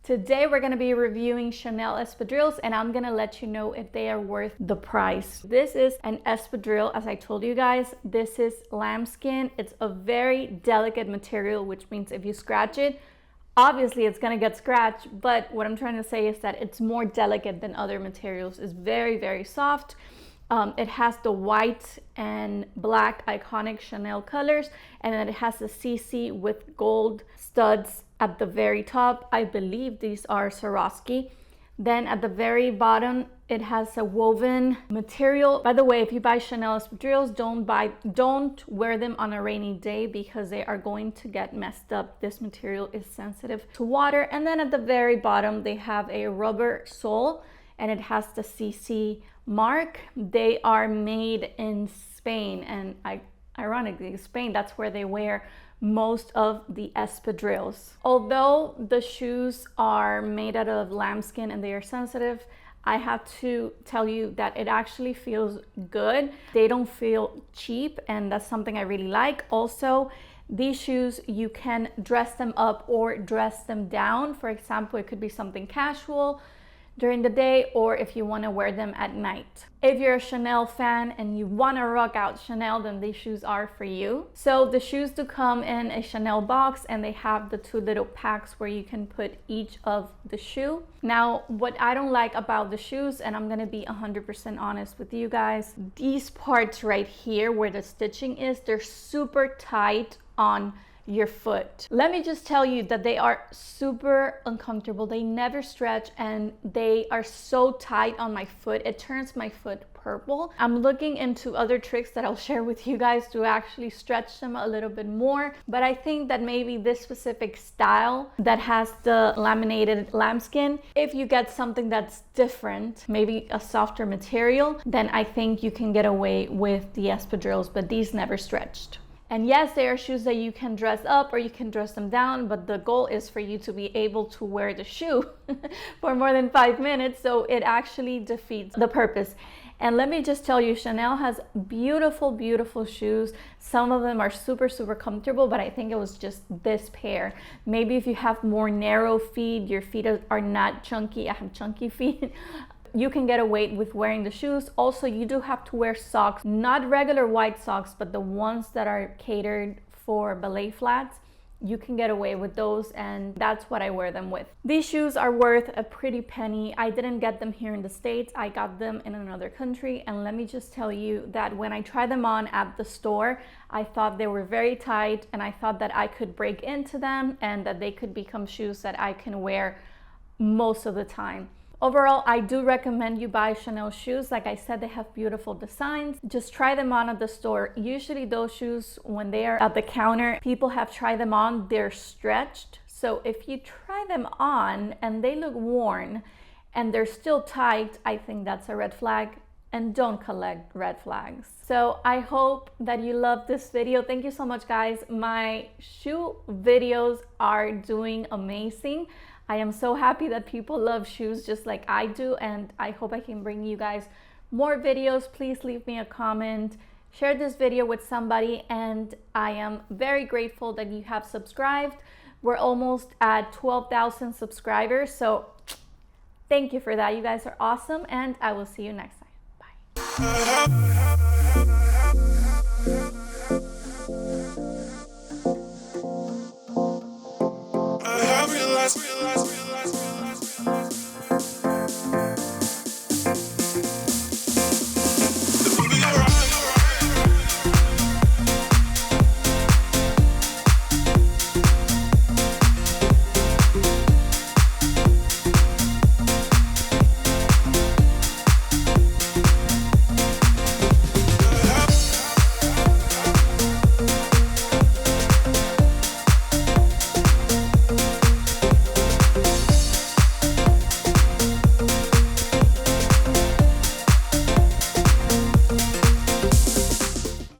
Today we're going to be reviewing Chanel Espadrilles, and I'm going to let you know if they are worth the price. This is an espadrille, as I told you guys. This is lambskin. It's a very delicate material, which means if you scratch it, obviously it's going to get scratched, but what I'm trying to say is that it's more delicate than other materials. It's very, very soft. It has the white and black iconic Chanel colors, and then it has the CC with gold studs at the very top. I believe these are Swarovski. Then at the very bottom, it has a woven material. By the way, if you buy Chanel espadrilles, don't wear them on a rainy day because they are going to get messed up. This material is sensitive to water. And then at the very bottom, they have a rubber sole, and it has the CC mark. They are made in Spain, and ironically, Spain, that's where they wear most of the espadrilles. Although the shoes are made out of lambskin and they are sensitive, I have to tell you that it actually feels good. They don't feel cheap, and that's something I really like. Also, these shoes, you can dress them up or dress them down. For example, it could be something casual during the day, or if you want to wear them at night. If you're a Chanel fan and you want to rock out Chanel, then these shoes are for you. So the shoes do come in a Chanel box, and they have the two little packs where you can put each of the shoe. Now, what I don't like about the shoes, and I'm gonna be 100% honest with you guys, these parts right here where the stitching is, they're super tight on your foot. Let me just tell you that they are super uncomfortable. They never stretch, and they are so tight on my foot. It turns my foot purple. I'm looking into other tricks that I'll share with you guys to actually stretch them a little bit more, but I think that maybe this specific style that has the laminated lambskin, if you get something that's different, maybe a softer material, then I think you can get away with the espadrilles, but these never stretched. And yes, they are shoes that you can dress up or you can dress them down, but the goal is for you to be able to wear the shoe for more than 5 minutes, so it actually defeats the purpose. And let me just tell you, Chanel has beautiful, beautiful shoes. Some of them are super, super comfortable, but I think it was just this pair. Maybe if you have more narrow feet, your feet are not chunky. I have chunky feet. You can get away with wearing the shoes. Also, you do have to wear socks, not regular white socks, but the ones that are catered for ballet flats. You can get away with those, and that's what I wear them with. These shoes are worth a pretty penny. I didn't get them here in the States. I got them in another country, and let me just tell you that when I tried them on at the store, I thought they were very tight, and I thought that I could break into them and that they could become shoes that I can wear most of the time. Overall, I do recommend you buy Chanel shoes. Like I said, they have beautiful designs. Just try them on at the store. Usually those shoes, when they are at the counter, people have tried them on, they're stretched. So if you try them on and they look worn and they're still tight, I think that's a red flag. And don't collect red flags. So I hope that you love this video. Thank you so much, guys. My shoe videos are doing amazing. I am so happy that people love shoes just like I do, and I hope I can bring you guys more videos. Please leave me a comment, share this video with somebody, and I am very grateful that you have subscribed. We're almost at 12,000 subscribers, so thank you for that. You guys are awesome, and I will see you next time. Bye.